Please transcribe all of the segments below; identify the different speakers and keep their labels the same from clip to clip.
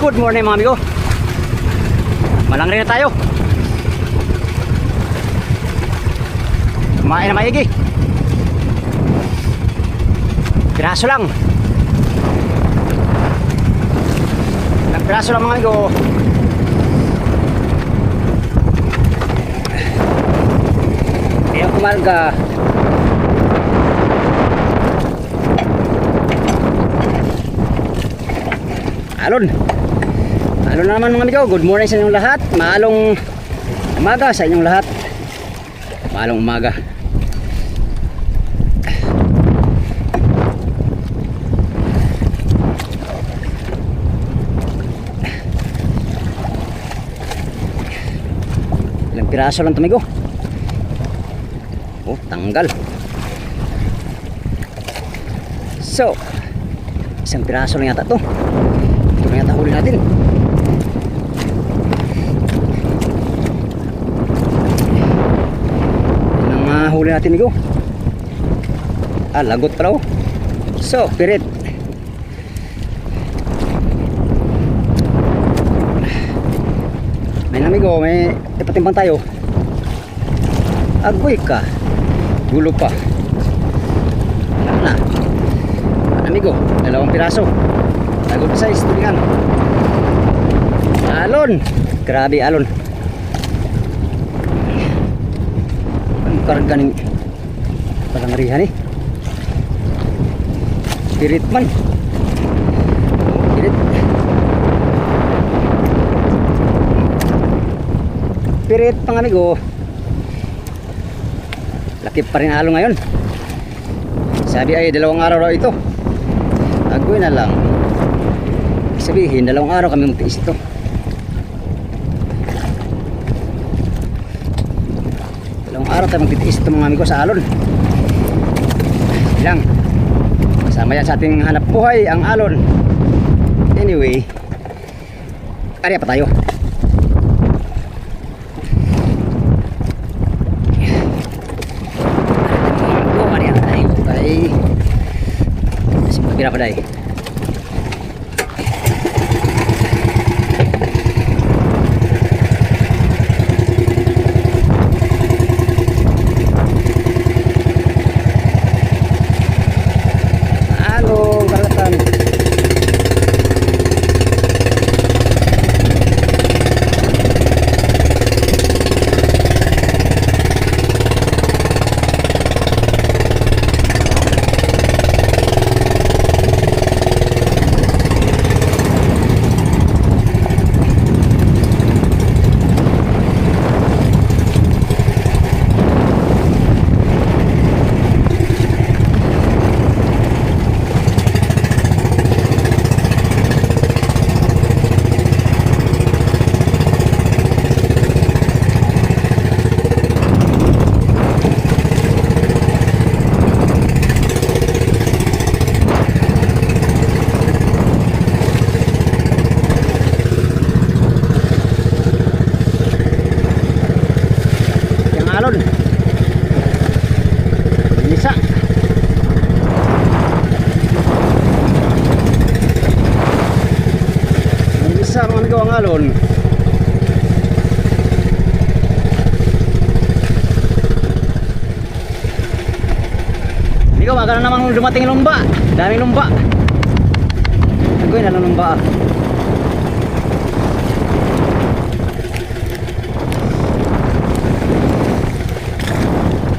Speaker 1: Good morning mga amigo. Malangri na tayo. Kumain na maigi. Piraso lang. Ilang piraso lang mga amigo. Kaya kumarga. Alon. Alon na naman mga amigo. Good morning sa inyong lahat. Maalong umaga sa inyong lahat. Maalong umaga. Ilang piraso lang ito amigo. Oh, tanggal. So, isang piraso lang yata ito. Ito na yata huli natin. Yan ang huli natin amigo. Lagot pala oh. So, pirit. May amigo, may ipatimbang tayo. Agoy ka. Gulo pa. Wala na. Amigo, 2 piraso. Lagot sa istulingan. Alon. Grabe alon. Ang karga ng palangrihan eh. Pirit man. Pirit. Pirit pang amigo. Laki pa rin alon ngayon. Sabi ay 2 araw raw ito. Agoy na lang. Sabihin 2 araw kami magtiis ito. Dalawang araw tayo magtitiis ito mga amigo sa alon. Ilang kasama yan sa ating hanap buhay ang alon. Anyway, kaya pa tayo. Kira pa day. Halo, karatan. Alon. Bisa. Bisa mga amigo ang alon. Amigo, magkano namang dumating lumba. Daming lumba. Agoy na lang lumba.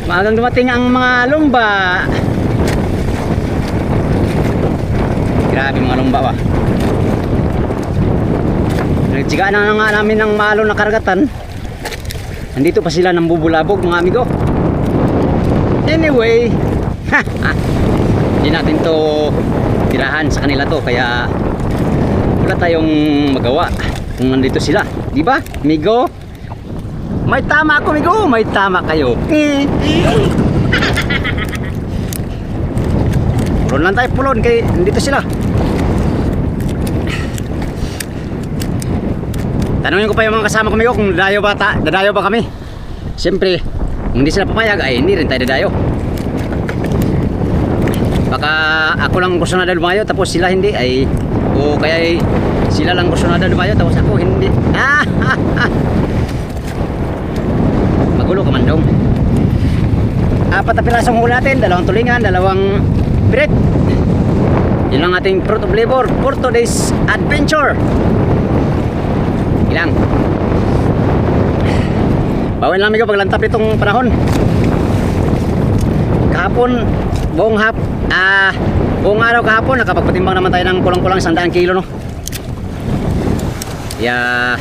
Speaker 1: Maagang dumating ang mga lumba. Grabe mga lumba ba. Nagtsigaan na nga namin ng maalon na karagatan. Nandito pa sila ng bubulabog mga amigo. Anyway, hindi natin to tirahan sa kanila to. Kaya wala tayong magawa kung nandito sila. Diba amigo? May tama ako amigo, may tama kayo. Pulon lang tayo, pulon kay nandito sila. Tanungin ko pa yung mga kasama ko amigo kung dadayo ba kami. Siyempre, kung hindi sila papayag ay hindi rin tayo dadayo. Baka ako lang gusto na lumayo tapos sila hindi ay, o kaya ay sila lang gusto na lumayo tapos ako hindi. Magulo ka man dong. Apat na pirasong huli natin, dalawang tulingan, dalawang pirit. Yun ang ating fruit of labor for today's adventure. Ilang bawin lang amigo paglantap nitong panahon. Kahapon buong buong araw kahapon nakapagpatimbang naman tayo ng kulang-kulang 100 kilo, no? Kaya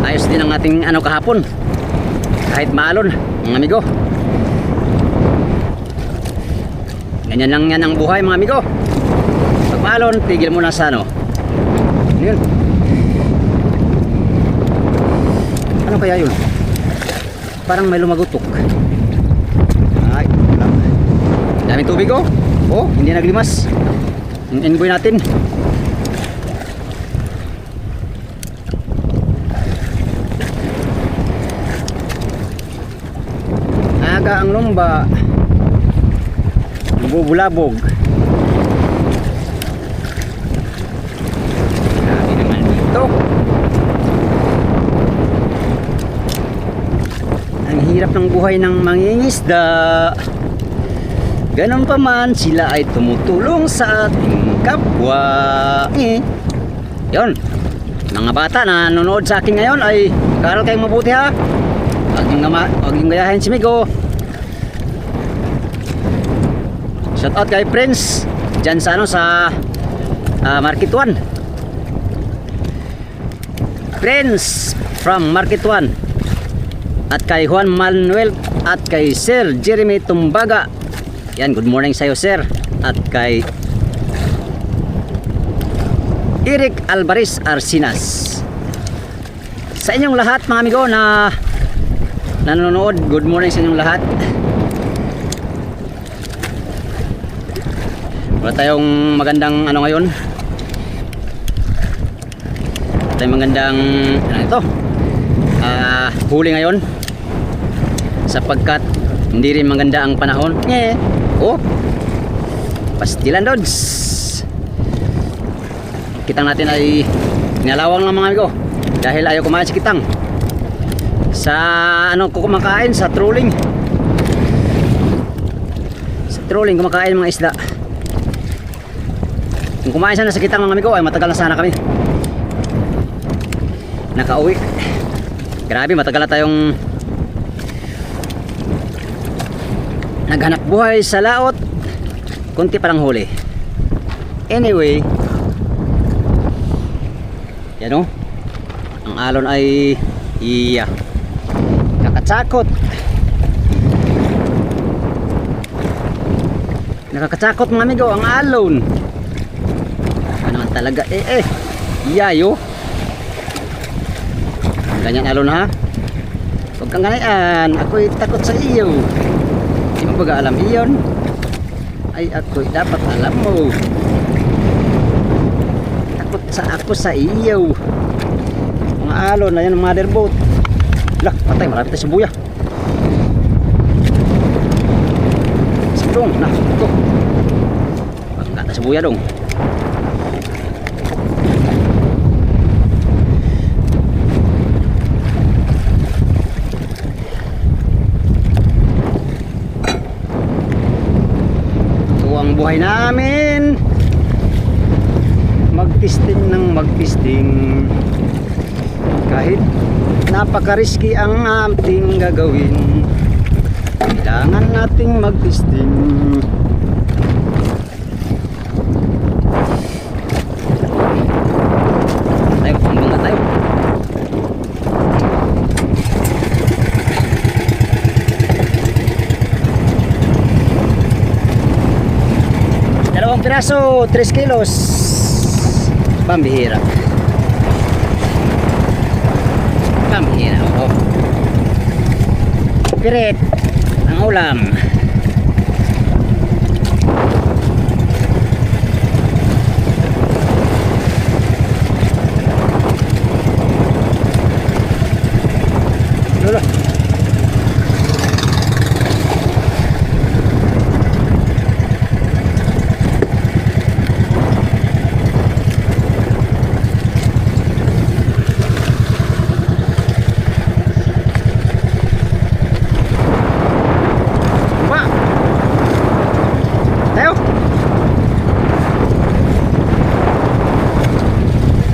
Speaker 1: ayos din ang ating ano kahapon kahit maalon mga amigo. Ganyan lang yan ang buhay mga amigo. Pag maalon, tigil muna sa ano. Yun. Ano kaya yun? Parang may lumagutok. Ay, daming tubig oh. Oh, hindi naglimas. Enjoy natin. Aga ang lumba. Bubulabog. Grabe naman dito. Ang hirap ng buhay ng mangingisda. Ganun pa man, sila ay tumutulong sa ating kapwa. Yun, mga bata na nanonood sa akin ngayon ay mag-aral kayong mabuti ha. Huwag yung gayahin si Migo. Shout out kay Prince dyan sa ano sa Market 1. Prince from Market 1. At kay Juan Manuel at kay Sir Jeremy Tumbaga. Yan, good morning sa iyo sir. At kay Eric Alvarez Arsinas. Sa inyong lahat mga amigo na nanonood, good morning sa inyong lahat. Wala tayong magandang ano ngayon. Wala tayong magandang ano ito huli ngayon sapagkat hindi rin maganda ang panahon. Oh, pastilan dods. Kitang natin ay nilalawang lang mga amigo dahil ayaw kumain si kitang sa ano ko kumakain sa trolling. Sa trolling kumakain mga isda. Kung kumain sana sa kitang mga amigo ay matagal na sana kami nakauwi. Grabe, matagal na tayong naghanap buhay sa laot. Kunti pa lang huli. Anyway, yan o, ang alon ay nakakatakot. Nakakatakot mga amigo ang alon. Talaga yayo ganyan alon ha. Huwag kang ganyan, ako'y takot sa iyo. Di mo ba alam iyon? Ay ako'y dapat alam mo. Takot sa ako sa iyo. Mga alon na yan ang motherboat. Lah, patay, marami tayo sa buya. Sidong, nah, ito bangga tayo sa buya dong. Buhay namin magtisting ng magtisting kahit napaka-risky ang ating gagawin, kailangan nating magtisting. Tayo, hanggang na tayo. Piraso, 3 kilos. Pambihira. Pambihira, oh. Pirit ang ulam. Lolo.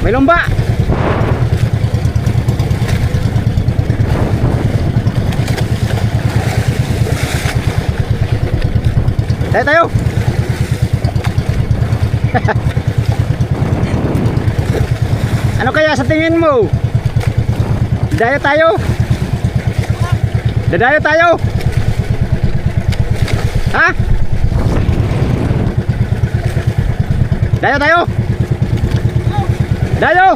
Speaker 1: May lumba. Tayo. Ano kaya sa tingin mo? Dadayo tayo. Dadayo tayo. Ha? Dayo tayo. Dayo.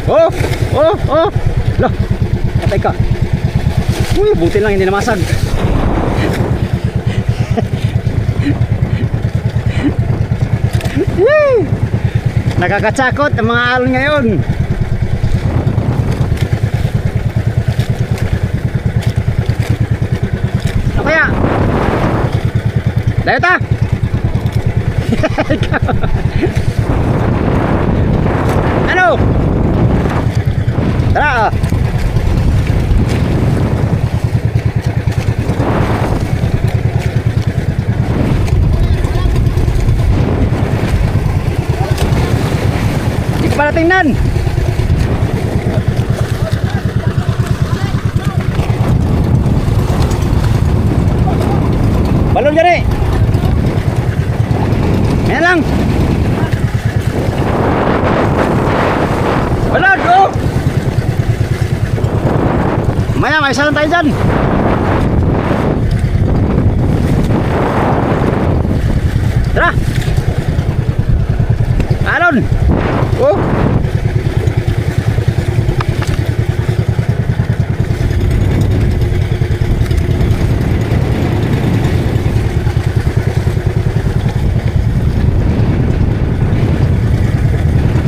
Speaker 1: Oh, oh, oh. Loh. Katay ka. Uy, buti lang hindi namasag. Nakakatakot ang mga alon ngayon. Ano kaya? Dayo ta. Ano? Tara. Di ko pala tingnan. Balon dyan eh. Ayan lang. Balon, oh. Maya, may isa lang tayo dyan. Tara. Alon. Oh.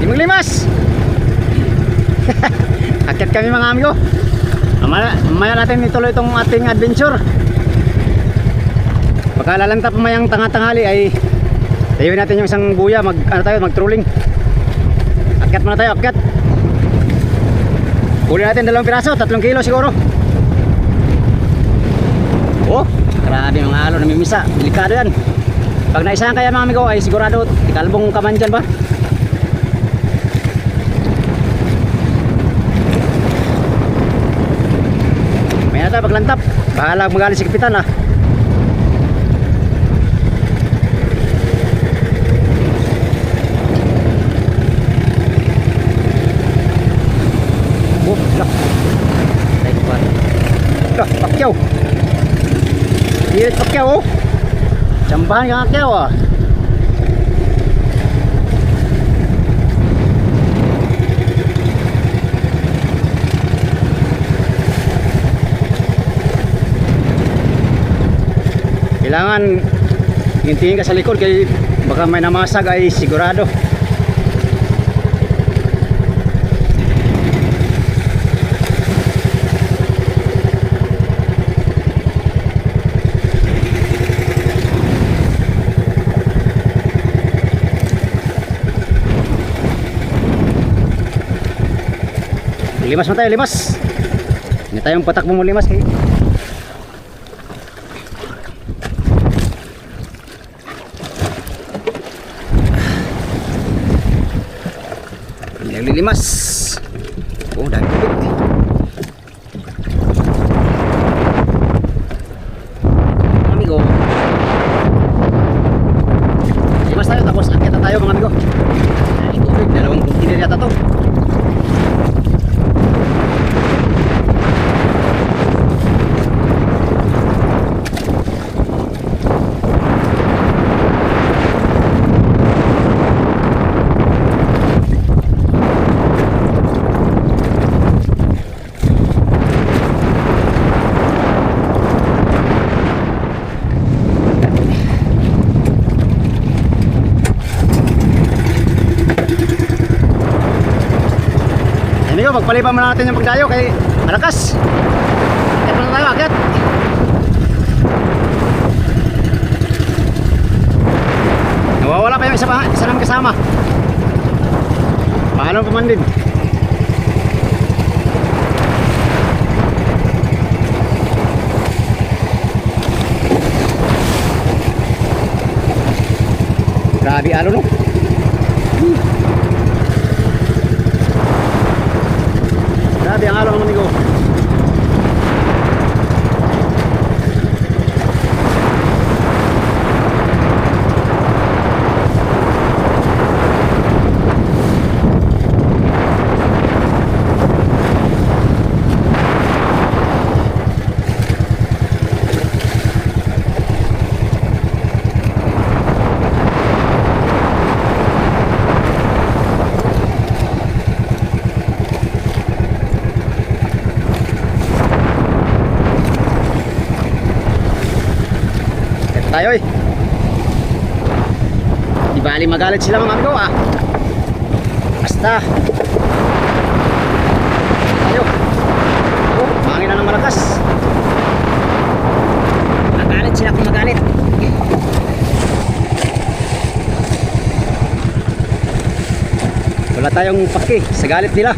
Speaker 1: Maglimas. Akyat kami mga amigo. Mamaya natin ituloy itong ating adventure. Pagka lalanta pa mayang tanga-tanghali ay tayuin natin yung isang buya, mag-trolling. Akyat muna tayo, akyat. Huli natin 2 piraso, 3 kilo siguro. Oh, grabe mga alon, namimisa. Delikado yan. Pag naisahan kaya mga amigo ay sigurado ikalbong ka man dyan ba? Tayo paglantap, bahala magaling si kapitan ah. Oh, lah. Tayo pa. Lah, pakyaw. Diret pakyaw oh. Jambahan ka pakyaw ah. Kailangan hintingin ka sa likod kaya baka may namasag ay sigurado. Limas mo tayo, limas. Hindi tayong patak mo limas kayo. Naglilimas. Oh, dahil tubig. Amigo. Limas tayo tapos akyat na tayo mga amigo. Dahil tubig, 2 container yata to. Pagpalipan mo natin yung pagdayo kay malakas. Akyat muna tayo, akyat. Nawawala pa yung isa namin kasama. Paano pa man din. Grabe alon no. Grabe ang alon mga amigo. Tayo eh. Di bali magalit sila mga amigo ah. Basta tayo. Oh, mangin na ng malakas. Magalit sila kung magalit. Wala tayong paki sa galit nila.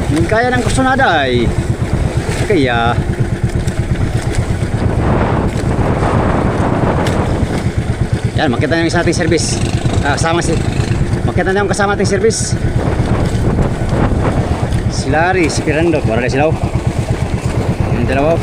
Speaker 1: Hindi kaya ng kusunada ay kaya yan, makita nyo sa ating service kasama makita nyo kasama ating service si Larry, si Pirando, wala na sila yung dalawa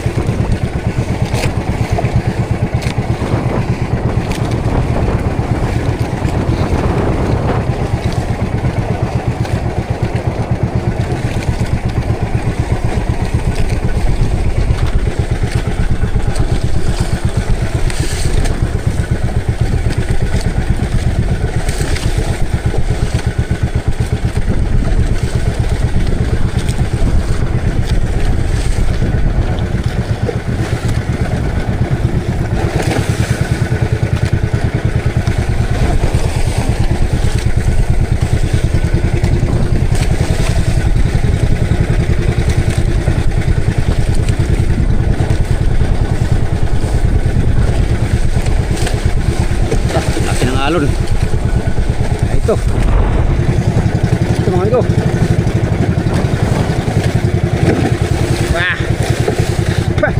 Speaker 1: alon. Ito mga amigo. Wah. Bah.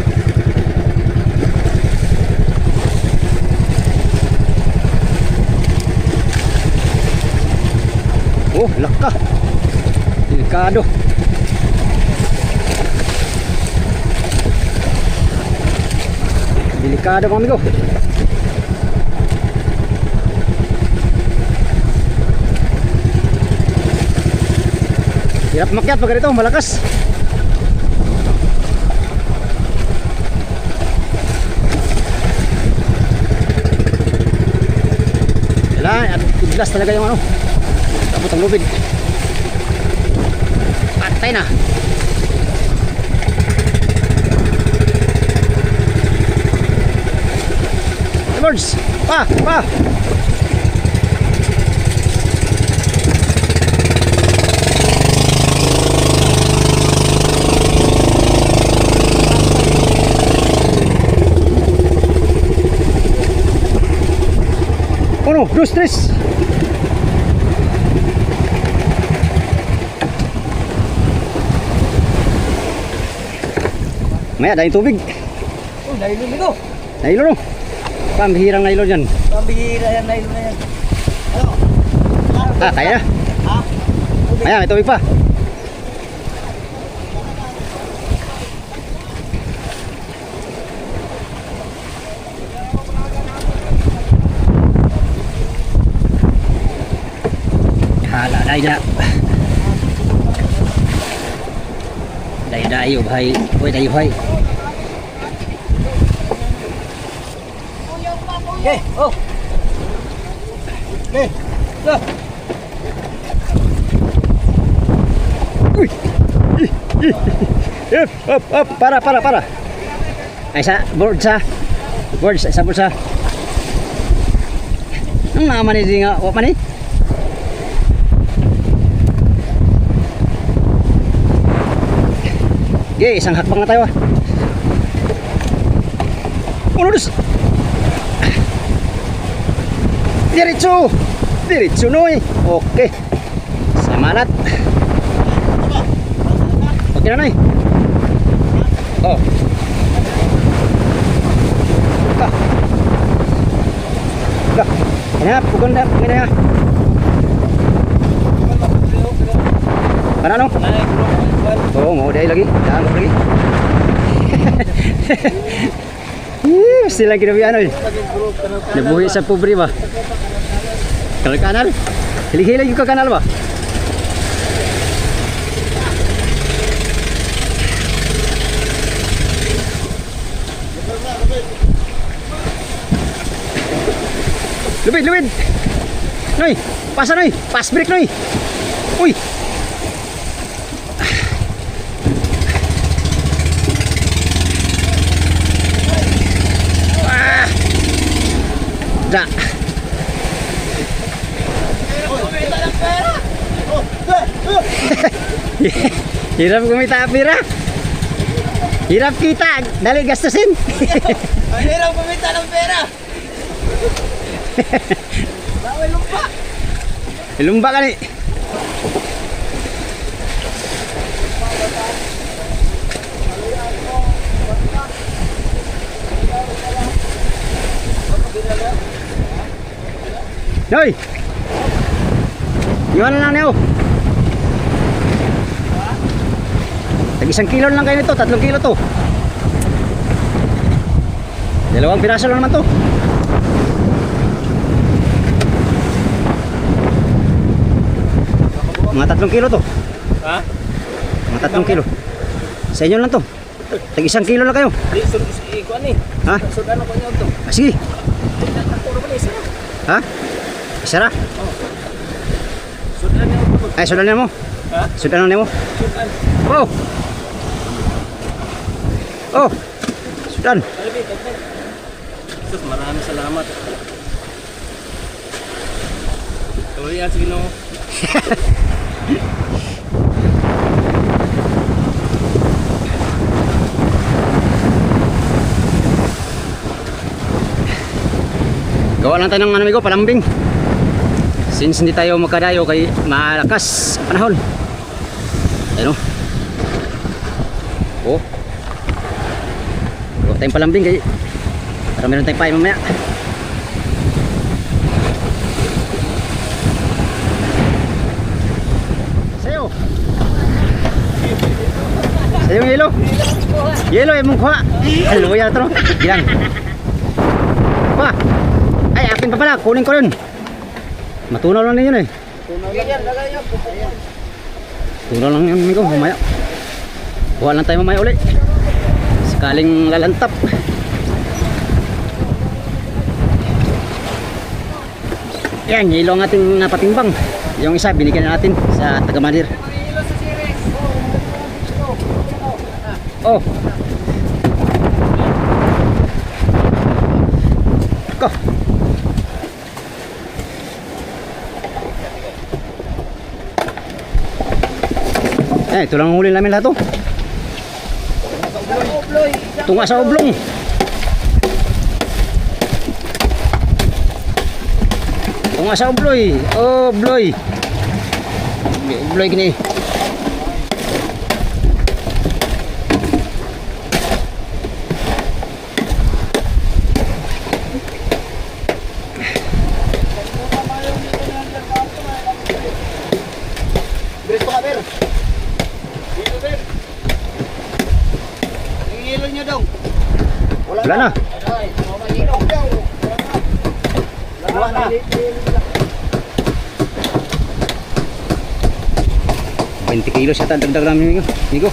Speaker 1: Oh, laka. Delikado. Delikado mga amigo. Hirap makyat pag ganito, malakas. Kailangan at iglas talaga yung ano. Tapos ang lubid. Patay na. Hey birds, pa. Uno, dos, tres. Maya, dahil tubig.
Speaker 2: Oh, nailon ito.
Speaker 1: Nailon no? Pambihirang nailon yan.
Speaker 2: Pambihira yan, nailon na yan. Ano?
Speaker 1: Kaya na.
Speaker 2: Ha?
Speaker 1: Maya, may tubig pa. Hala, dayo bhai, oi dayo bhai.
Speaker 2: Okay, oh. Okay. Go.
Speaker 1: Uy. Up, para. Ay sa board sa bulsa. Ang naman ni nga, wa man ni. Okay, isang hakbang na tayo ah. Ulos. Diretso noy. Okay. Samalat. Okay na noy. Oh. ka. Dah. Kaya pukul na ngene ha. Ano? Oo, mau dahil lagi. Daanggap lagi. Mesti lagi nabi ano. Nabuhi sa pobre ba? Kalau kanal. Hili-hili juga kanal ba? Lubid. Noy, pasa noy. Pas break noy. Uy. Ah. Da. Hirap kumita pira. Hirap kita, dali gastusin.
Speaker 2: Hirap kumita ng pera. Bawal lumpa.
Speaker 1: Lumba ka ni. Noy. Iwan lang niyo. Tag 1 kilo lang kayo nito, 3 kilo to. 2 piraso lang naman to. Mga 3 kilo to.
Speaker 2: Ha?
Speaker 1: Mga 3 kilo. Sa inyo lang to. Tag 1 kilo lang kayo.
Speaker 2: Di ikuan ni.
Speaker 1: Ha?
Speaker 2: Sudan ko niyo to.
Speaker 1: Ah, sige.
Speaker 2: Puro ba ni sila?
Speaker 1: Ha? Isara?
Speaker 2: Sudan niyo to.
Speaker 1: Ay, sudan na mo.
Speaker 2: Ha?
Speaker 1: Sudan na mo.
Speaker 2: Sudan.
Speaker 1: Oh. Oh. Sudan.
Speaker 2: Albi, kapag. Sus, maraming salamat. Tuloy yan, sige no. Gawa lang tayo ng amigo, palambing. Since hindi tayo makadayo kay malakas ang panahon. Ayun o. Oh. Gawa tayong palambing kay para meron tayong pain mamaya. Sayo. Sayo yung yelo. Yelo yung mukha. Ano ba yan ito? Gilang. Pa. Ay, akin pa pala. Kunin ko yun. Matunaw lang din yun eh. Tunaw lang yun, amigo. Mamaya. Kuha lang tayo mamaya ulit. Sakaling lalantap. Yan, hilo ang ating napatimbang. Yung isa, binigyan na natin sa taga-Manir. Oh. Ko. Ito lang ang huli namin lahat to. Tunga sa oblong. Tunga sa obloy. Oh, obloy. Obloy gini. Wala na. Wala na.
Speaker 1: 20 kilos yata dagdag namin, amigo.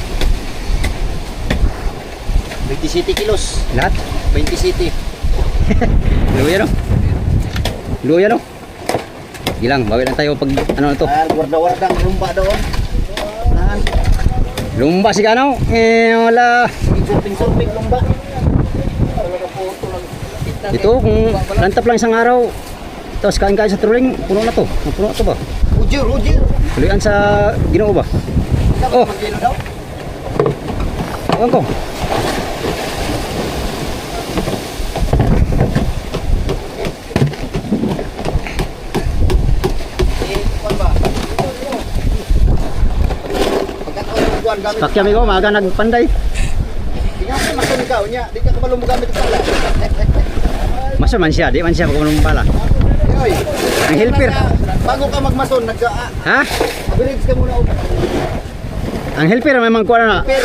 Speaker 2: 27 kilos.
Speaker 1: Lahat.
Speaker 2: 27.
Speaker 1: Luya no. Luya no. Gilang, bawi lang tayo pag ano na to.
Speaker 2: Warda-wardang lumba doon. Nahan.
Speaker 1: Lumba si Kano. Wala.
Speaker 2: Surping lumba.
Speaker 1: Ito kung lantap lang isang araw. Tapos kain-kain sa truling, puno na to. Puno na to ba?
Speaker 2: Ujir.
Speaker 1: Kulian sa Ginoo ba? Oh. Ewan ko. Pakya amigo, maaga nagpanday.
Speaker 2: Tingnan mo masun ikaw niya. Di ka kabalo mo gamit pala.
Speaker 1: Mason man siya, di man siya kung anong pala.
Speaker 2: Yoy.
Speaker 1: Ang helper.
Speaker 2: Bago ka magmason,
Speaker 1: Ha?
Speaker 2: abilids ka muna.
Speaker 1: Ang helper may mangkuha na.
Speaker 2: Per.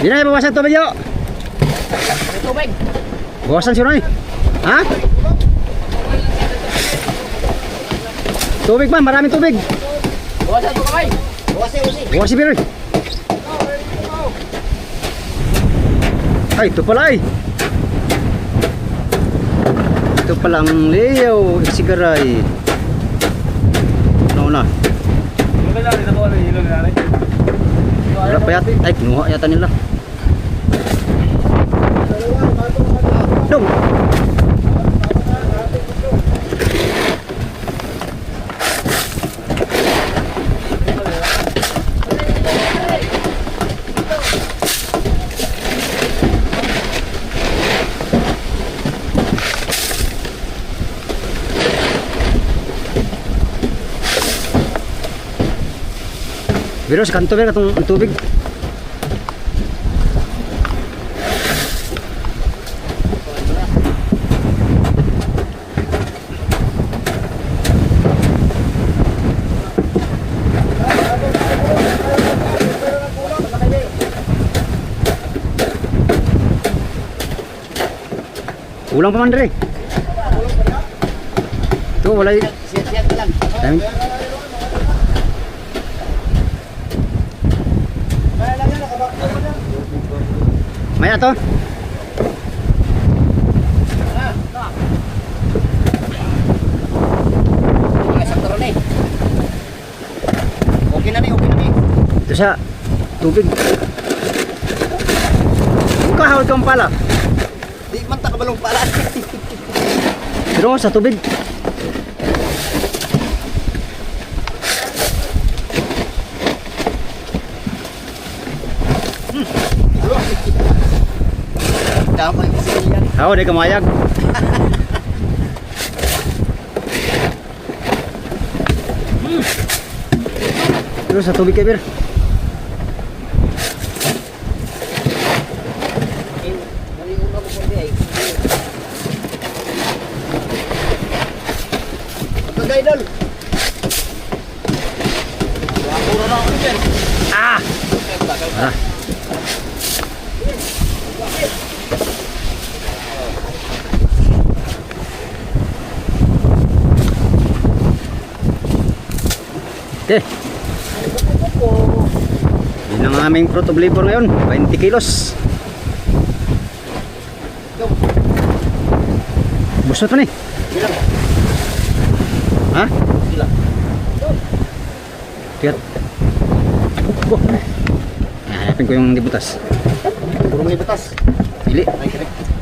Speaker 1: Di na ibawasan tubig yo.
Speaker 2: Tubig.
Speaker 1: Bawasan siya rin. Ha? Tubig man, maraming tubig.
Speaker 2: Bawasan ko kamay. Bawasan usi.
Speaker 1: Bawasan pero. Ay, ito pala ay. Ito pala ang Leo Sigaray. Ano na? Wala pa yata. Ay, kinuha yata nila. Dong. Pero sa kanto ba itong tubig? Ulang pa man dre. Ito wala y-
Speaker 2: Siya lang.
Speaker 1: Dami- Maya to.
Speaker 2: Okay na ni, okay na ni.
Speaker 1: Ito sa tubig. Kahawad kang pala.
Speaker 2: Di man ta kabalong pala.
Speaker 1: Pero sa tubig.
Speaker 2: Damay kasi yan.
Speaker 1: Ako di kamayag. Pero sa tubig kayo, Bir.
Speaker 2: Pagka-idol.
Speaker 1: Ah! Ah. Okay. Yun ang aming fruit of labor ngayon. 20 kilos. Busot pa ni.
Speaker 2: Bilang.
Speaker 1: Ha?
Speaker 2: Bilang.
Speaker 1: Tigat. Oh. Hanapin ko yung dibutas.
Speaker 2: Puro may batas.
Speaker 1: Pili.
Speaker 2: Ay, correct.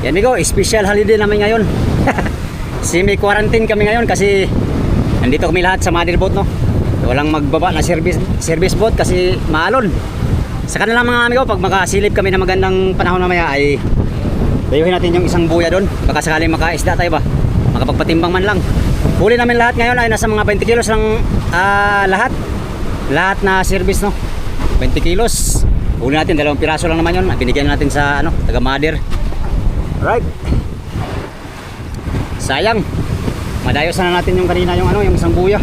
Speaker 1: Yan amigo, special holiday namin ngayon. Semi-quarantine kami ngayon kasi nandito kami lahat sa mother boat, no. Walang magbaba na service boat kasi maalon. Sa kanila mga amigo, pag makasilip kami na magandang panahon mamaya ay dayuhin natin yung isang buya doon. Baka sakaling makaisda tayo ba, makapagpatimbang man lang. Huli namin lahat ngayon ay nasa mga 20 kilos ng lahat na service, no. 20 kilos. Huli natin, 2 piraso lang naman yun. Binigyan natin sa taga mother. Right. Sayang. Madayos na natin yung kanina yung isang buya.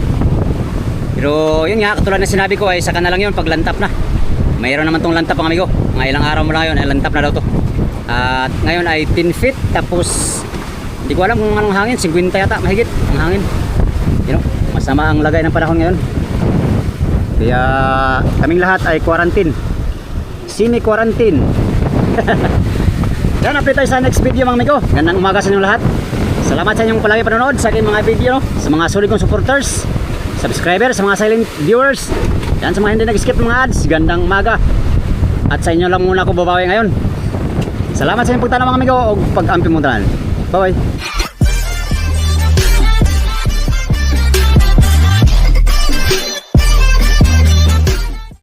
Speaker 1: Pero yun nga, katulad na sinabi ko ay saka na lang yun pag lantap na. Mayroon naman tong lantap, mga amigo. Mga ilang araw mo lang yun ay lantap na daw to. At ngayon ay 10 feet, tapos hindi ko alam kung anong hangin, 50 yata mahigit ang hangin. You know, masama ang lagay ng panahon ngayon. Kaya kaming lahat ay quarantine. Semi-quarantine. Yan, update tayo sa next video, mga amigo. Gandang umaga sa inyong lahat. Salamat sa inyong palagi panonood sa aking mga video, sa mga solid kong supporters, subscribers, sa mga silent viewers. Yan, sa mga hindi nag-skip ng mga ads, gandang umaga. At sa inyo lang muna ako babawi ngayon. Salamat sa inyong pagtanaw, mga amigo, o pag-ampi mo tanan. Bye bye.